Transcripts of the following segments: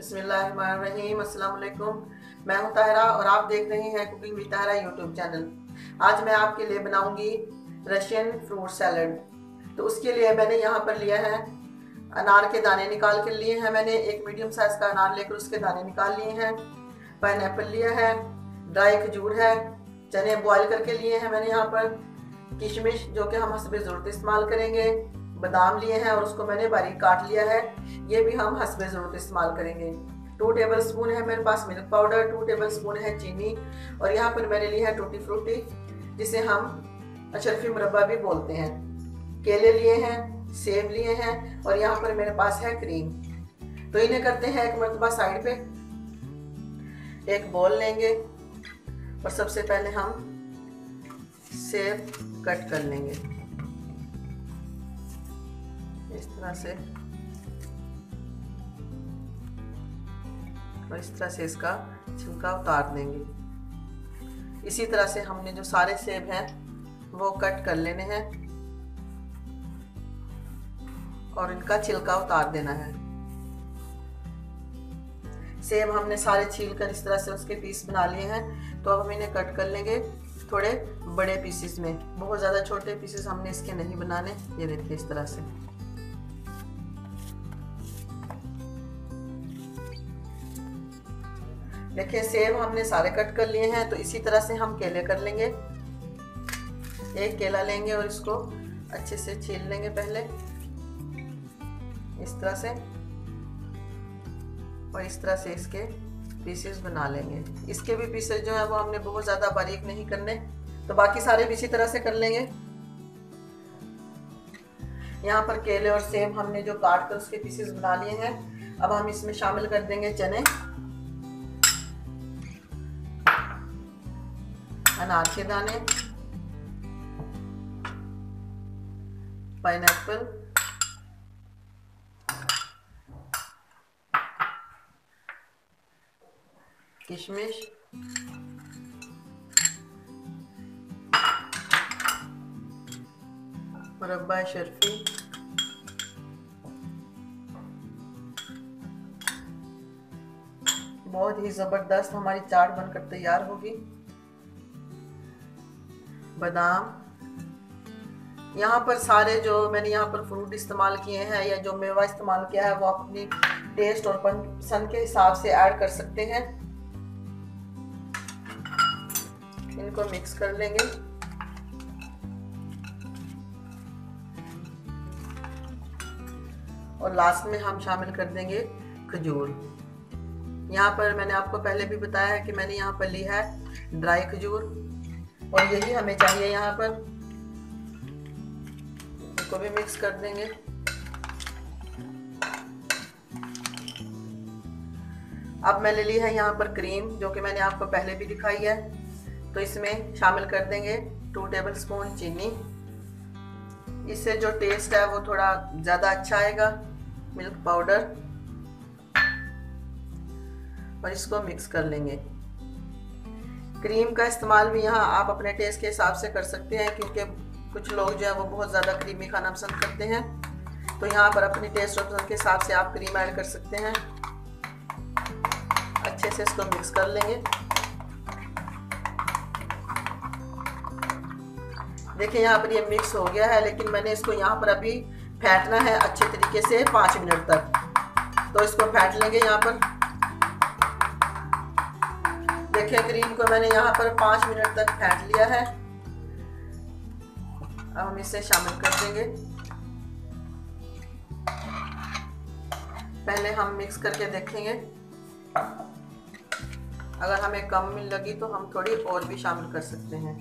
बिस्मिल्लाहिर्रहमानिर्रहीम। अस्सलाम वालेकुम। मैं हूं ताहिरा और आप देख रहे हैं cooking with Tahira YouTube channel. आज मैं आपके लिए बनाऊंगी रशियन फ्रूट सैलड। तो उसके लिए मैंने यहाँ पर लिया है अनार के दाने निकाल के लिए हैं। मैंने एक मीडियम साइज का अनार लेकर उसके दाने निकाल लिए हैं। पाइनएप्पल लिया है, ड्राई खजूर है, चने बॉयल करके लिए हैं मैंने यहाँ पर, किशमिश जो कि हम हस्बे ज़रूरत इस्तेमाल करेंगे, बादाम लिए हैं और उसको मैंने बारीक काट लिया है, ये भी हम हस्बे ज़रूरत इस्तेमाल करेंगे। 2 टेबल स्पून है मेरे पास मिल्क पाउडर, 2 टेबल स्पून है चीनी, और यहाँ पर मैंने ली है टूटी फ्रूटी जिसे हम अशरफी मुरब्बा भी बोलते हैं। केले लिए हैं, सेब लिए हैं और यहाँ पर मेरे पास है क्रीम। तो इन्हें करते हैं एक मरतबा साइड पे। एक बॉल लेंगे और सबसे पहले हम सेब कट कर लेंगे इस तरह से, और इस तरह से इसका छिलका उतार देंगे। इसी तरह से हमने जो सारे सेब हैं वो कट कर लेने हैं और इनका छिलका उतार देना है। सेब हमने सारे छील कर इस तरह से उसके पीस बना लिए हैं। तो अब हम इन्हें कट कर लेंगे थोड़े बड़े पीसेस में। बहुत ज़्यादा छोटे पीसेस हमने इसके नहीं बनाने। ये देखिए इस तरह से। देखिए सेब हमने सारे कट कर लिए हैं। तो इसी तरह से हम केले कर लेंगे। एक केला लेंगे और इसको अच्छे से छील लेंगे पहले इस तरह से, और इस तरह से इसके पीसेस बना लेंगे। इसके भी पीसेस जो है वो हमने बहुत ज़्यादा बारीक नहीं करने। तो बाकी सारे भी इसी तरह से कर लेंगे। यहाँ पर केले और सेब हमने जो काट कर उसके पीसेस बना लिए हैं। अब हम इसमें शामिल कर देंगे चने, अनार के दाने, पाइनएप्पल, किशमिश, मुरब्बा शर्फी, बहुत ही जबरदस्त हमारी चाट बनकर तैयार होगी। बादाम, यहाँ पर सारे जो मैंने यहाँ पर फ्रूट इस्तेमाल किए हैं या जो मेवा इस्तेमाल किया है वो आप अपनी टेस्ट और पसंद के हिसाब से ऐड कर सकते हैं। इनको मिक्स कर लेंगे। और लास्ट में हम शामिल कर देंगे खजूर। यहाँ पर मैंने आपको पहले भी बताया है कि मैंने यहाँ पर ली है ड्राई खजूर, और यही हमें चाहिए यहाँ पर। इसको भी मिक्स कर देंगे। अब मैंने ली है यहाँ पर क्रीम जो कि मैंने आपको पहले भी दिखाई है। तो इसमें शामिल कर देंगे 2 टेबल स्पून चीनी। इससे जो टेस्ट है वो थोड़ा ज़्यादा अच्छा आएगा। मिल्क पाउडर, और इसको मिक्स कर लेंगे। क्रीम का इस्तेमाल भी यहाँ आप अपने टेस्ट के हिसाब से कर सकते हैं, क्योंकि कुछ लोग जो है वो बहुत ज़्यादा क्रीमी खाना पसंद करते हैं। तो यहाँ पर अपनी टेस्ट और पसंद के हिसाब से आप क्रीम ऐड कर सकते हैं। अच्छे से इसको मिक्स कर लेंगे। देखिए यहाँ पर ये मिक्स हो गया है, लेकिन मैंने इसको यहाँ पर अभी फेंटना है अच्छे तरीके से 5 मिनट तक। तो इसको फेंट लेंगे यहाँ पर। देखिए क्रीम को मैंने यहाँ पर 5 मिनट तक फेंट लिया है। अब हम इसे शामिल कर देंगे। पहले हम मिक्स करके देखेंगे। अगर हमें कम लगी तो हम थोड़ी और भी शामिल कर सकते हैं।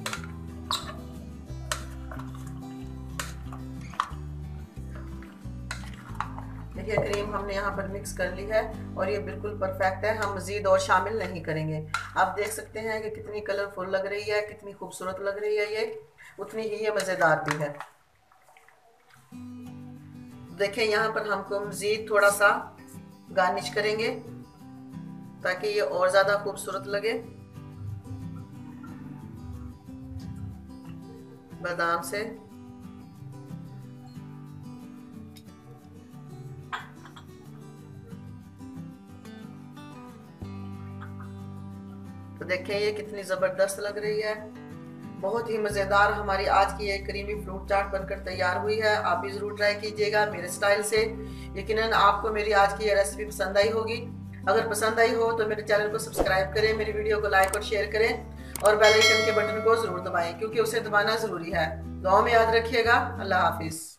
देखिए क्रीम हमने यहाँ पर मिक्स कर ली है और ये बिल्कुल परफेक्ट है। हम मज़ीद और शामिल नहीं करेंगे। आप देख सकते हैं कि कितनी कलरफुल लग रही है, कितनी खूबसूरत लग रही है। ये उतनी ही ये मज़ेदार भी है। देखिए यहाँ पर हमको मज़ीद थोड़ा सा गार्निश करेंगे ताकि ये और ज़्यादा खूबसूरत लगे। बादाम से, देखें ये कितनी ज़बरदस्त लग रही है। बहुत ही मज़ेदार हमारी आज की ये क्रीमी फ्रूट चाट बनकर तैयार हुई है। आप भी ज़रूर ट्राई कीजिएगा मेरे स्टाइल से। यकीनन आपको मेरी आज की ये रेसिपी पसंद आई होगी। अगर पसंद आई हो तो मेरे चैनल को सब्सक्राइब करें, मेरी वीडियो को लाइक और शेयर करें और बेल आइकन के बटन को ज़रूर दबाएं, क्योंकि उसे दबाना ज़रूरी है। दुआ में याद रखिएगा। अल्लाह हाफिज़।